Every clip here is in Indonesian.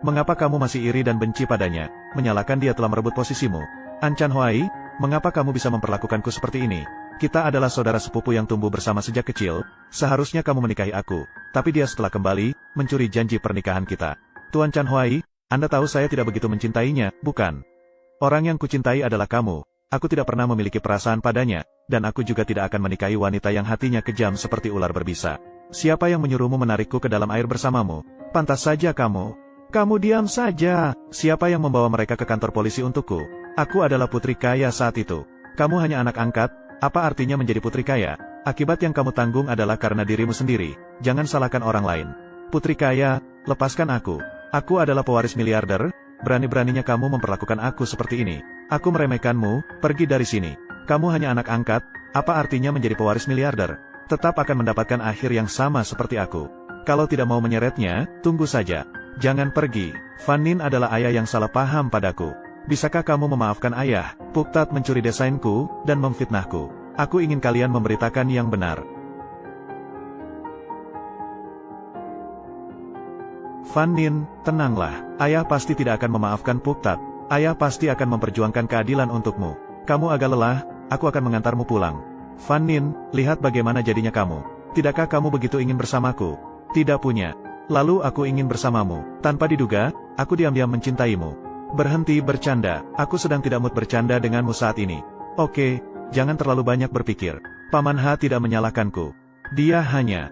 Mengapa kamu masih iri dan benci padanya, menyalahkan dia telah merebut posisimu? An Chan Huai, mengapa kamu bisa memperlakukanku seperti ini? Kita adalah saudara sepupu yang tumbuh bersama sejak kecil, seharusnya kamu menikahi aku, tapi dia setelah kembali, mencuri janji pernikahan kita. Tuan Chan Huai, Anda tahu saya tidak begitu mencintainya, bukan? Orang yang kucintai adalah kamu, aku tidak pernah memiliki perasaan padanya, dan aku juga tidak akan menikahi wanita yang hatinya kejam seperti ular berbisa. Siapa yang menyuruhmu menarikku ke dalam air bersamamu? Pantas saja kamu. Kamu diam saja. Siapa yang membawa mereka ke kantor polisi untukku? Aku adalah putri kaya saat itu. Kamu hanya anak angkat, apa artinya menjadi putri kaya? Akibat yang kamu tanggung adalah karena dirimu sendiri, jangan salahkan orang lain. Putri kaya, lepaskan aku. Aku adalah pewaris miliarder, berani-beraninya kamu memperlakukan aku seperti ini. Aku meremehkanmu, pergi dari sini. Kamu hanya anak angkat, apa artinya menjadi pewaris miliarder? Tetap akan mendapatkan akhir yang sama seperti aku. Kalau tidak mau menyeretnya, tunggu saja. Jangan pergi. Fan Nin adalah ayah yang salah paham padaku. Bisakah kamu memaafkan ayah? Puktat mencuri desainku, dan memfitnahku. Aku ingin kalian memberitakan yang benar. Fan Nin, tenanglah. Ayah pasti tidak akan memaafkan Puktat. Ayah pasti akan memperjuangkan keadilan untukmu. Kamu agak lelah, aku akan mengantarmu pulang. Fan Nin, lihat bagaimana jadinya kamu. Tidakkah kamu begitu ingin bersamaku? Tidak punya. Lalu aku ingin bersamamu. Tanpa diduga, aku diam-diam mencintaimu. Berhenti bercanda, aku sedang tidak mood bercanda denganmu saat ini. Oke, jangan terlalu banyak berpikir. Paman Ha tidak menyalahkanku. Dia hanya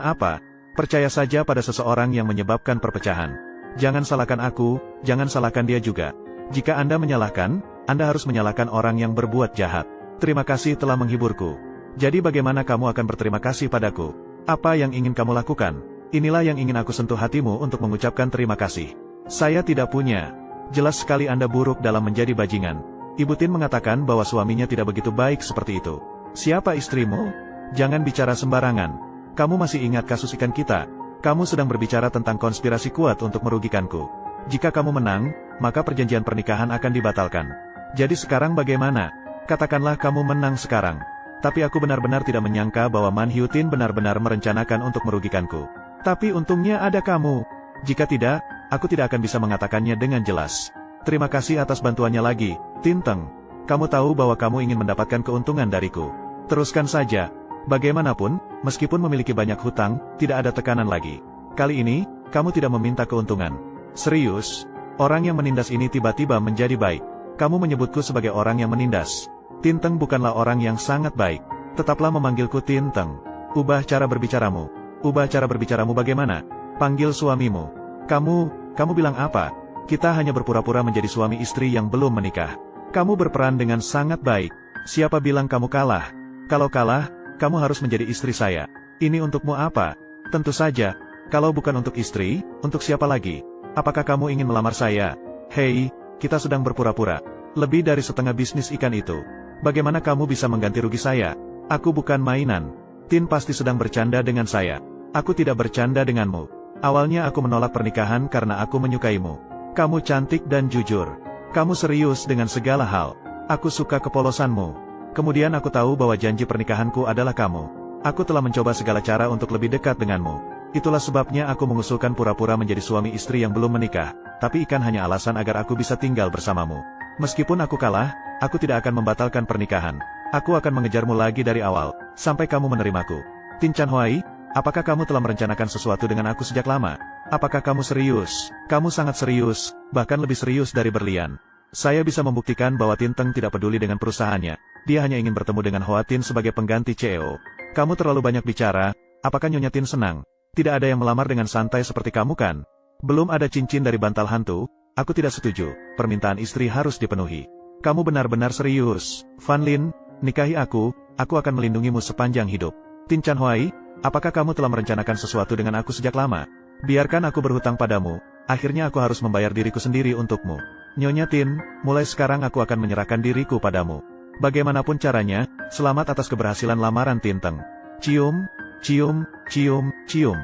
apa? Percaya saja pada seseorang yang menyebabkan perpecahan. Jangan salahkan aku, jangan salahkan dia juga. Jika Anda menyalahkan, Anda harus menyalahkan orang yang berbuat jahat. Terima kasih telah menghiburku. Jadi bagaimana kamu akan berterima kasih padaku? Apa yang ingin kamu lakukan? Inilah yang ingin aku sentuh hatimu untuk mengucapkan terima kasih. Saya tidak punya. Jelas sekali Anda buruk dalam menjadi bajingan. Ibu Tin mengatakan bahwa suaminya tidak begitu baik seperti itu. Siapa istrimu? Jangan bicara sembarangan. Kamu masih ingat kasus ikan kita? Kamu sedang berbicara tentang konspirasi kuat untuk merugikanku. Jika kamu menang, maka perjanjian pernikahan akan dibatalkan. Jadi sekarang bagaimana? Katakanlah kamu menang sekarang. Tapi aku benar-benar tidak menyangka bahwa Man Hiu Tin benar-benar merencanakan untuk merugikanku. Tapi untungnya ada kamu. Jika tidak, aku tidak akan bisa mengatakannya dengan jelas. Terima kasih atas bantuannya lagi, Tin Teng. Kamu tahu bahwa kamu ingin mendapatkan keuntungan dariku. Teruskan saja. Bagaimanapun, meskipun memiliki banyak hutang, tidak ada tekanan lagi. Kali ini, kamu tidak meminta keuntungan. Serius? Orang yang menindas ini tiba-tiba menjadi baik. Kamu menyebutku sebagai orang yang menindas. Tin Teng bukanlah orang yang sangat baik. Tetaplah memanggilku Tin Teng. Ubah cara berbicaramu. Ubah cara berbicaramu bagaimana? Panggil suamimu. Kamu bilang apa? Kita hanya berpura-pura menjadi suami istri yang belum menikah. Kamu berperan dengan sangat baik. Siapa bilang kamu kalah? Kalau kalah, kamu harus menjadi istri saya. Ini untukmu apa? Tentu saja. Kalau bukan untuk istri, untuk siapa lagi? Apakah kamu ingin melamar saya? Hei, kita sedang berpura-pura. Lebih dari setengah bisnis ikan itu. Bagaimana kamu bisa mengganti rugi saya? Aku bukan mainan. Tin pasti sedang bercanda dengan saya. Aku tidak bercanda denganmu. Awalnya aku menolak pernikahan karena aku menyukaimu. Kamu cantik dan jujur. Kamu serius dengan segala hal. Aku suka kepolosanmu. Kemudian aku tahu bahwa janji pernikahanku adalah kamu. Aku telah mencoba segala cara untuk lebih dekat denganmu. Itulah sebabnya aku mengusulkan pura-pura menjadi suami istri yang belum menikah. Tapi ikan hanya alasan agar aku bisa tinggal bersamamu. Meskipun aku kalah, aku tidak akan membatalkan pernikahan. Aku akan mengejarmu lagi dari awal, sampai kamu menerimaku. Tin Chan Huai, apakah kamu telah merencanakan sesuatu dengan aku sejak lama? Apakah kamu serius? Kamu sangat serius, bahkan lebih serius dari berlian. Saya bisa membuktikan bahwa Tin Teng tidak peduli dengan perusahaannya. Dia hanya ingin bertemu dengan Hoa Tin sebagai pengganti CEO. Kamu terlalu banyak bicara. Apakah Nyonya Tin senang? Tidak ada yang melamar dengan santai seperti kamu kan? Belum ada cincin dari bantal hantu. Aku tidak setuju. Permintaan istri harus dipenuhi. Kamu benar-benar serius. Fan Lin, nikahi aku akan melindungimu sepanjang hidup. Tin Chan Huai, apakah kamu telah merencanakan sesuatu dengan aku sejak lama? Biarkan aku berhutang padamu, akhirnya aku harus membayar diriku sendiri untukmu. Nyonya Tin, mulai sekarang aku akan menyerahkan diriku padamu. Bagaimanapun caranya, selamat atas keberhasilan lamaran Tin Teng. Cium, cium, cium, cium.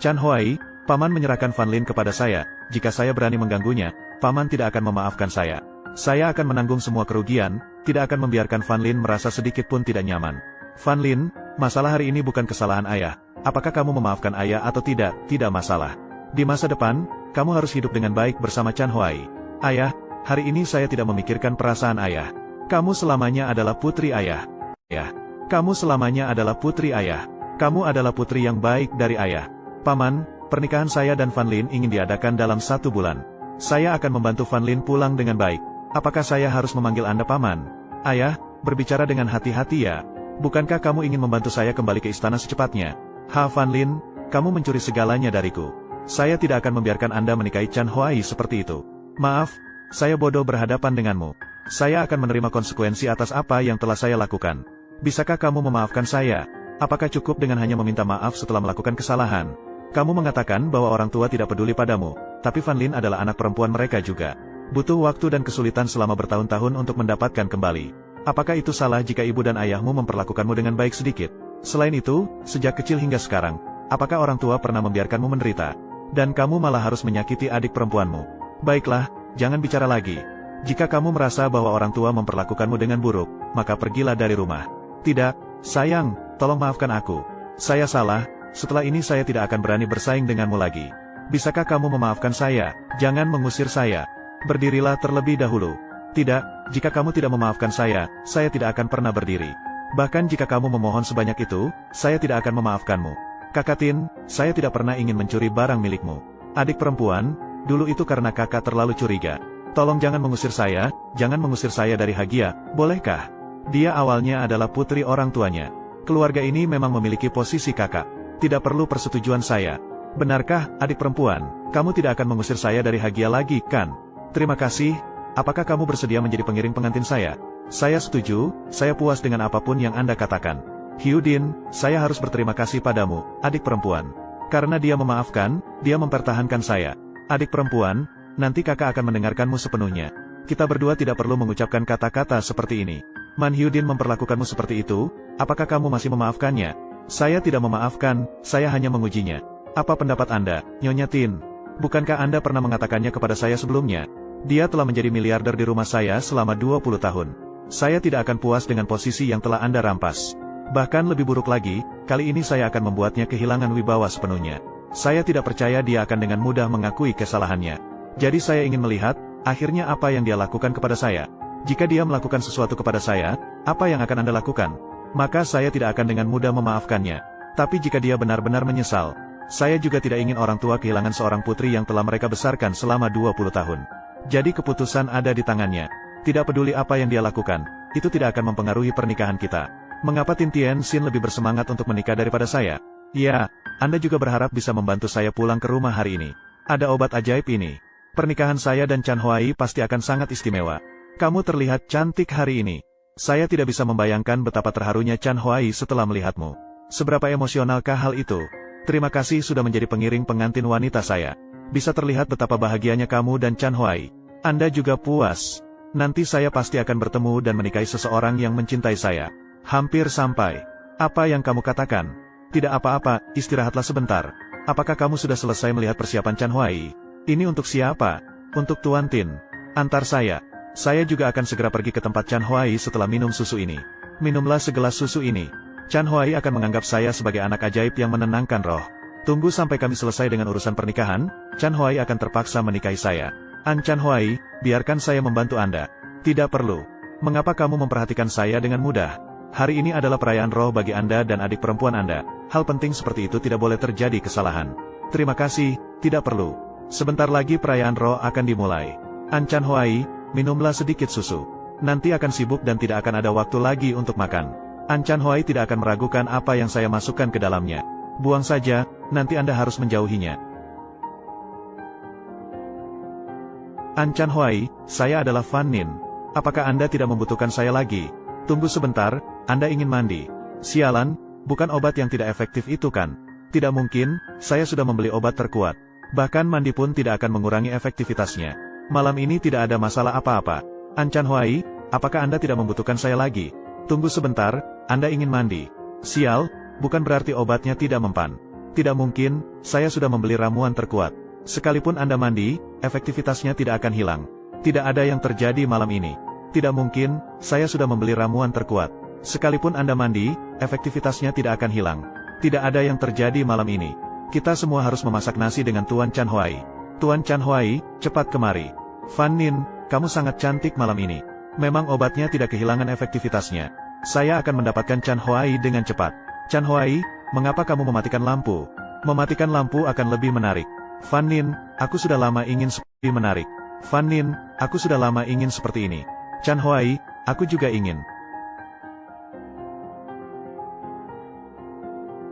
Chan Huai, Paman menyerahkan Fan Lin kepada saya. Jika saya berani mengganggunya, Paman tidak akan memaafkan saya. Saya akan menanggung semua kerugian, tidak akan membiarkan Fan Lin merasa sedikit pun tidak nyaman. Fan Lin, masalah hari ini bukan kesalahan ayah. Apakah kamu memaafkan ayah atau tidak? Tidak masalah. Di masa depan, kamu harus hidup dengan baik bersama Chan Huai. Ayah, hari ini saya tidak memikirkan perasaan ayah. Kamu selamanya adalah putri ayah. Ya, kamu selamanya adalah putri ayah. Kamu adalah putri yang baik dari ayah. Paman, pernikahan saya dan Van Lin ingin diadakan dalam 1 bulan. Saya akan membantu Van Lin pulang dengan baik. Apakah saya harus memanggil Anda Paman? Ayah, berbicara dengan hati-hati ya. Bukankah kamu ingin membantu saya kembali ke istana secepatnya? Van Lin, kamu mencuri segalanya dariku. Saya tidak akan membiarkan Anda menikahi Chan Huai seperti itu. Maaf, saya bodoh berhadapan denganmu. Saya akan menerima konsekuensi atas apa yang telah saya lakukan. Bisakah kamu memaafkan saya? Apakah cukup dengan hanya meminta maaf setelah melakukan kesalahan? Kamu mengatakan bahwa orang tua tidak peduli padamu, tapi Van Lin adalah anak perempuan mereka juga. Butuh waktu dan kesulitan selama bertahun-tahun untuk mendapatkan kembali. Apakah itu salah jika ibu dan ayahmu memperlakukanmu dengan baik sedikit? Selain itu, sejak kecil hingga sekarang, apakah orang tua pernah membiarkanmu menderita? Dan kamu malah harus menyakiti adik perempuanmu. Baiklah, jangan bicara lagi. Jika kamu merasa bahwa orang tua memperlakukanmu dengan buruk, maka pergilah dari rumah. Tidak, sayang, tolong maafkan aku. Saya salah, setelah ini saya tidak akan berani bersaing denganmu lagi. Bisakah kamu memaafkan saya? Jangan mengusir saya. Berdirilah terlebih dahulu. Tidak, jika kamu tidak memaafkan saya tidak akan pernah berdiri. Bahkan jika kamu memohon sebanyak itu, saya tidak akan memaafkanmu. Kakak Tin, saya tidak pernah ingin mencuri barang milikmu. Adik perempuan, dulu itu karena kakak terlalu curiga. Tolong jangan mengusir saya dari Hagia, bolehkah? Dia awalnya adalah putri orang tuanya. Keluarga ini memang memiliki posisi kakak. Tidak perlu persetujuan saya. Benarkah, adik perempuan, kamu tidak akan mengusir saya dari Hagia lagi, kan? Terima kasih. Apakah kamu bersedia menjadi pengiring pengantin saya? Saya setuju, saya puas dengan apapun yang Anda katakan. Hyudin, saya harus berterima kasih padamu, adik perempuan. Karena dia memaafkan, dia mempertahankan saya. Adik perempuan, nanti kakak akan mendengarkanmu sepenuhnya. Kita berdua tidak perlu mengucapkan kata-kata seperti ini. Man Hyudin memperlakukanmu seperti itu, apakah kamu masih memaafkannya? Saya tidak memaafkan, saya hanya mengujinya. Apa pendapat Anda, Nyonya Tin? Bukankah Anda pernah mengatakannya kepada saya sebelumnya? Dia telah menjadi miliarder di rumah saya selama 20 tahun. Saya tidak akan puas dengan posisi yang telah Anda rampas. Bahkan lebih buruk lagi, kali ini saya akan membuatnya kehilangan wibawa sepenuhnya. Saya tidak percaya dia akan dengan mudah mengakui kesalahannya. Jadi saya ingin melihat, akhirnya apa yang dia lakukan kepada saya. Jika dia melakukan sesuatu kepada saya, apa yang akan Anda lakukan? Maka saya tidak akan dengan mudah memaafkannya. Tapi jika dia benar-benar menyesal, saya juga tidak ingin orang tua kehilangan seorang putri yang telah mereka besarkan selama 20 tahun. Jadi keputusan ada di tangannya. Tidak peduli apa yang dia lakukan, itu tidak akan mempengaruhi pernikahan kita. Mengapa Tin Tien-Sin lebih bersemangat untuk menikah daripada saya? Ya, Anda juga berharap bisa membantu saya pulang ke rumah hari ini. Ada obat ajaib ini. Pernikahan saya dan Chan Huai pasti akan sangat istimewa. Kamu terlihat cantik hari ini. Saya tidak bisa membayangkan betapa terharunya Chan Huai setelah melihatmu. Seberapa emosionalkah hal itu? Terima kasih sudah menjadi pengiring pengantin wanita saya. Bisa terlihat betapa bahagianya kamu dan Chan Huai. Anda juga puas. Nanti saya pasti akan bertemu dan menikahi seseorang yang mencintai saya. Hampir sampai. Apa yang kamu katakan? Tidak apa-apa, istirahatlah sebentar. Apakah kamu sudah selesai melihat persiapan Chan Huai? Ini untuk siapa? Untuk Tuan Tin. Antar saya. Saya juga akan segera pergi ke tempat Chan Huai setelah minum susu ini. Minumlah segelas susu ini. Chan Huai akan menganggap saya sebagai anak ajaib yang menenangkan roh. Tunggu sampai kami selesai dengan urusan pernikahan, Chan Huai akan terpaksa menikahi saya. Chan Huai, biarkan saya membantu Anda. Tidak perlu. Mengapa kamu memperhatikan saya dengan mudah? Hari ini adalah perayaan roh bagi Anda dan adik perempuan Anda. Hal penting seperti itu tidak boleh terjadi kesalahan. Terima kasih, tidak perlu. Sebentar lagi perayaan roh akan dimulai. Chan Huai, minumlah sedikit susu. Nanti akan sibuk dan tidak akan ada waktu lagi untuk makan. Chan Huai tidak akan meragukan apa yang saya masukkan ke dalamnya. Buang saja, nanti Anda harus menjauhinya. Chan Huai, saya adalah Van Nin. Apakah Anda tidak membutuhkan saya lagi? Tunggu sebentar, Anda ingin mandi. Sialan, bukan obat yang tidak efektif itu kan? Tidak mungkin, saya sudah membeli obat terkuat. Bahkan mandi pun tidak akan mengurangi efektivitasnya. Malam ini tidak ada masalah apa-apa. Chan Huai, apakah Anda tidak membutuhkan saya lagi? Tunggu sebentar, Anda ingin mandi. Sial, bukan berarti obatnya tidak mempan. Tidak mungkin, saya sudah membeli ramuan terkuat. Sekalipun Anda mandi, efektivitasnya tidak akan hilang. Tidak ada yang terjadi malam ini. Tidak mungkin, saya sudah membeli ramuan terkuat. Sekalipun Anda mandi, efektivitasnya tidak akan hilang. Tidak ada yang terjadi malam ini. Kita semua harus memasak nasi dengan Tuan Chan Huai. Tuan Chan Huai, cepat kemari. Fan Nin, kamu sangat cantik malam ini. Memang obatnya tidak kehilangan efektivitasnya. Saya akan mendapatkan Chan Huai dengan cepat. Chan Huai, mengapa kamu mematikan lampu? Mematikan lampu akan lebih menarik. Fan Nin, aku sudah lama ingin seperti menarik. Fan Nin, aku sudah lama ingin seperti ini. Chan Huai, aku juga ingin.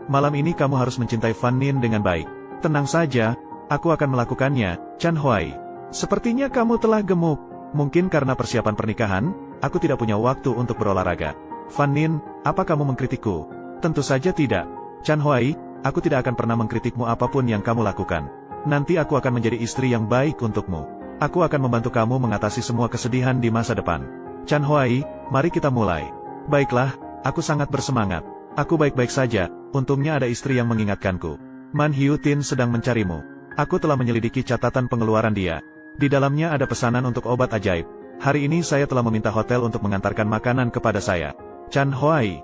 Malam ini kamu harus mencintai Fan Nin dengan baik. Tenang saja, aku akan melakukannya, Chan Huai. Sepertinya kamu telah gemuk. Mungkin karena persiapan pernikahan, aku tidak punya waktu untuk berolahraga. Fan Nin, apa kamu mengkritikku? Tentu saja tidak. Chan Huai, aku tidak akan pernah mengkritikmu apapun yang kamu lakukan. Nanti aku akan menjadi istri yang baik untukmu. Aku akan membantu kamu mengatasi semua kesedihan di masa depan. Chan Huai, mari kita mulai. Baiklah, aku sangat bersemangat. Aku baik-baik saja, untungnya ada istri yang mengingatkanku. Man Hiu Tin sedang mencarimu. Aku telah menyelidiki catatan pengeluaran dia. Di dalamnya ada pesanan untuk obat ajaib. Hari ini saya telah meminta hotel untuk mengantarkan makanan kepada saya. Chan Huai.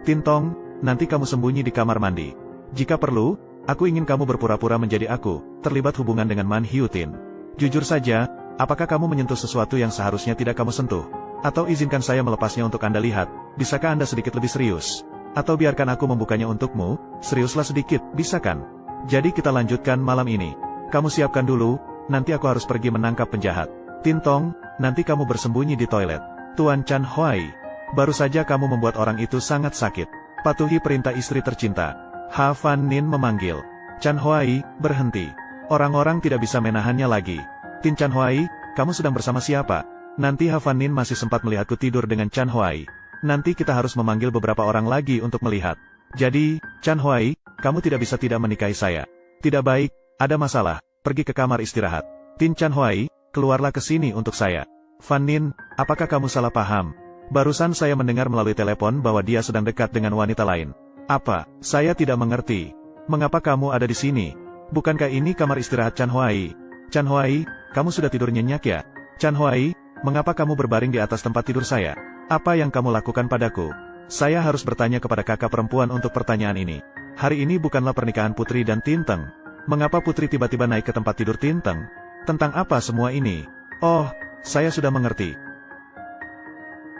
Tintong, nanti kamu sembunyi di kamar mandi. Jika perlu, aku ingin kamu berpura-pura menjadi aku, terlibat hubungan dengan Man Hiu Tin. Jujur saja, apakah kamu menyentuh sesuatu yang seharusnya tidak kamu sentuh? Atau izinkan saya melepasnya untuk Anda lihat, bisakah Anda sedikit lebih serius? Atau biarkan aku membukanya untukmu, seriuslah sedikit, bisa kan? Jadi kita lanjutkan malam ini. Kamu siapkan dulu, nanti aku harus pergi menangkap penjahat. Tintong, nanti kamu bersembunyi di toilet. Tuan Chan Huai, baru saja kamu membuat orang itu sangat sakit. Patuhi perintah istri tercinta. Fan Nin memanggil. Chan Huai, berhenti. Orang-orang tidak bisa menahannya lagi. Tin Chan Huai, kamu sedang bersama siapa? Nanti Fan Nin masih sempat melihatku tidur dengan Chan Huai. Nanti kita harus memanggil beberapa orang lagi untuk melihat. Jadi, Chan Huai, kamu tidak bisa tidak menikahi saya. Tidak baik, ada masalah, pergi ke kamar istirahat. Tin Chan Huai, keluarlah ke sini untuk saya. Fan Nin, apakah kamu salah paham? Barusan saya mendengar melalui telepon bahwa dia sedang dekat dengan wanita lain. Apa? Saya tidak mengerti. Mengapa kamu ada di sini? Bukankah ini kamar istirahat Chan Huai? Chan Huai, kamu sudah tidur nyenyak ya? Chan Huai, mengapa kamu berbaring di atas tempat tidur saya? Apa yang kamu lakukan padaku? Saya harus bertanya kepada kakak perempuan untuk pertanyaan ini. Hari ini bukanlah pernikahan Putri dan Tinteng. Mengapa Putri tiba-tiba naik ke tempat tidur Tinteng? Tentang apa semua ini? Oh, saya sudah mengerti.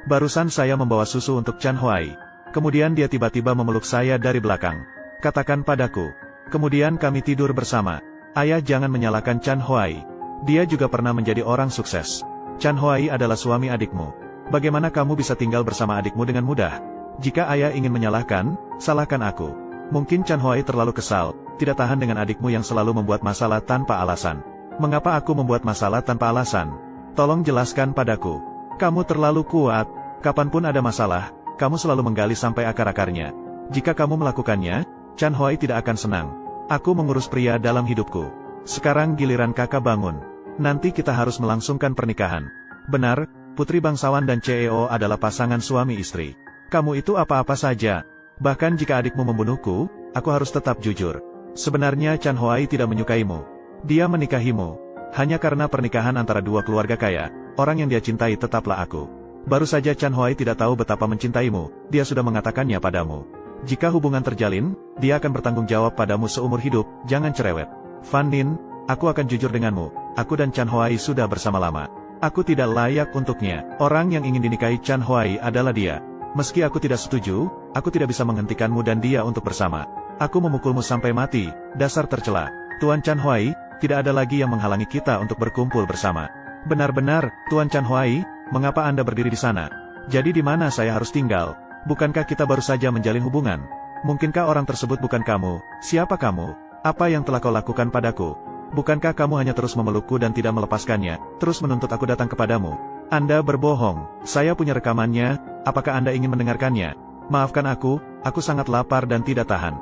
Barusan saya membawa susu untuk Chan Huai. Kemudian dia tiba-tiba memeluk saya dari belakang. Katakan padaku. Kemudian kami tidur bersama. Ayah, jangan menyalahkan Chan Huai. Dia juga pernah menjadi orang sukses. Chan Huai adalah suami adikmu. Bagaimana kamu bisa tinggal bersama adikmu dengan mudah? Jika ayah ingin menyalahkan, salahkan aku. Mungkin Chan Huai terlalu kesal, tidak tahan dengan adikmu yang selalu membuat masalah tanpa alasan. Mengapa aku membuat masalah tanpa alasan? Tolong jelaskan padaku. Kamu terlalu kuat. Kapanpun ada masalah, kamu selalu menggali sampai akar-akarnya. Jika kamu melakukannya, Chan Huai tidak akan senang. Aku mengurus pria dalam hidupku. Sekarang giliran kakak bangun. Nanti kita harus melangsungkan pernikahan. Benar, Putri Bangsawan dan CEO adalah pasangan suami istri. Kamu itu apa-apa saja. Bahkan jika adikmu membunuhku, aku harus tetap jujur. Sebenarnya Chan Huai tidak menyukaimu. Dia menikahimu. Hanya karena pernikahan antara dua keluarga kaya, orang yang dia cintai tetaplah aku. Baru saja Chan Huai tidak tahu betapa mencintaimu, dia sudah mengatakannya padamu. Jika hubungan terjalin, dia akan bertanggung jawab padamu seumur hidup, jangan cerewet. Fan Nin, aku akan jujur denganmu, aku dan Chan Huai sudah bersama lama. Aku tidak layak untuknya. Orang yang ingin dinikahi Chan Huai adalah dia. Meski aku tidak setuju, aku tidak bisa menghentikanmu dan dia untuk bersama. Aku memukulmu sampai mati, dasar tercela. Tuan Chan Huai, tidak ada lagi yang menghalangi kita untuk berkumpul bersama. Benar-benar, Tuan Chan Huai, mengapa Anda berdiri di sana? Jadi di mana saya harus tinggal? Bukankah kita baru saja menjalin hubungan? Mungkinkah orang tersebut bukan kamu? Siapa kamu? Apa yang telah kau lakukan padaku? Bukankah kamu hanya terus memelukku dan tidak melepaskannya, terus menuntut aku datang kepadamu? Anda berbohong. Saya punya rekamannya, apakah Anda ingin mendengarkannya? Maafkan aku sangat lapar dan tidak tahan.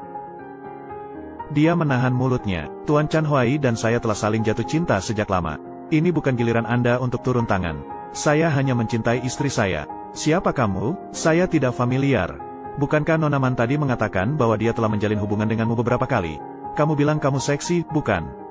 Dia menahan mulutnya. Tuan Chan Huai dan saya telah saling jatuh cinta sejak lama. Ini bukan giliran Anda untuk turun tangan. Saya hanya mencintai istri saya. Siapa kamu? Saya tidak familiar. Bukankah Nona Man tadi mengatakan bahwa dia telah menjalin hubungan denganmu beberapa kali? Kamu bilang kamu seksi, bukan?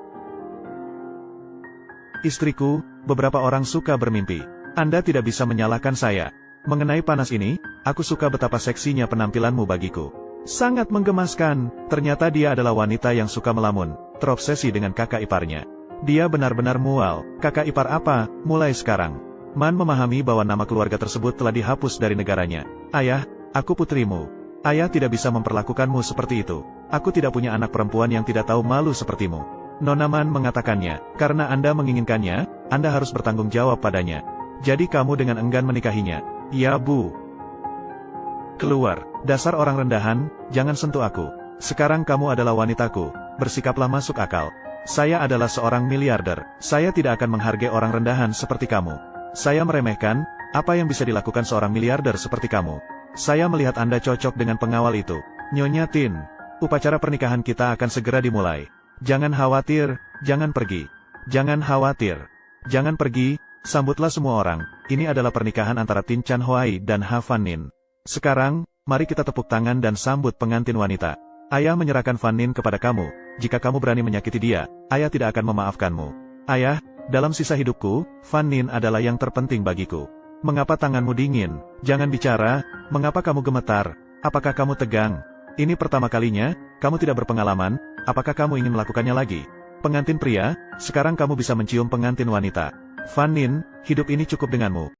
Istriku, beberapa orang suka bermimpi. Anda tidak bisa menyalahkan saya. Mengenai panas ini, aku suka betapa seksinya penampilanmu bagiku. Sangat menggemaskan, ternyata dia adalah wanita yang suka melamun, terobsesi dengan kakak iparnya. Dia benar-benar mual, kakak ipar apa, mulai sekarang. Man memahami bahwa nama keluarga tersebut telah dihapus dari negaranya. Ayah, aku putrimu. Ayah tidak bisa memperlakukanmu seperti itu. Aku tidak punya anak perempuan yang tidak tahu malu sepertimu. Nona Man mengatakannya, karena Anda menginginkannya, Anda harus bertanggung jawab padanya. Jadi kamu dengan enggan menikahinya. Ya Bu. Keluar, dasar orang rendahan, jangan sentuh aku. Sekarang kamu adalah wanitaku, bersikaplah masuk akal. Saya adalah seorang miliarder, saya tidak akan menghargai orang rendahan seperti kamu. Saya meremehkan, apa yang bisa dilakukan seorang miliarder seperti kamu. Saya melihat Anda cocok dengan pengawal itu. Nyonya Tin, upacara pernikahan kita akan segera dimulai. Jangan khawatir, jangan pergi. Jangan khawatir. Jangan pergi, sambutlah semua orang. Ini adalah pernikahan antara Tin Chan Hoai dan Ha Fan Nin. Sekarang, mari kita tepuk tangan dan sambut pengantin wanita. Ayah menyerahkan Fan Nin kepada kamu. Jika kamu berani menyakiti dia, ayah tidak akan memaafkanmu. Ayah, dalam sisa hidupku, Fan Nin adalah yang terpenting bagiku. Mengapa tanganmu dingin? Jangan bicara. Mengapa kamu gemetar? Apakah kamu tegang? Ini pertama kalinya, kamu tidak berpengalaman. Apakah kamu ingin melakukannya lagi? Pengantin pria, sekarang kamu bisa mencium pengantin wanita. Fan Nin, hidup ini cukup denganmu.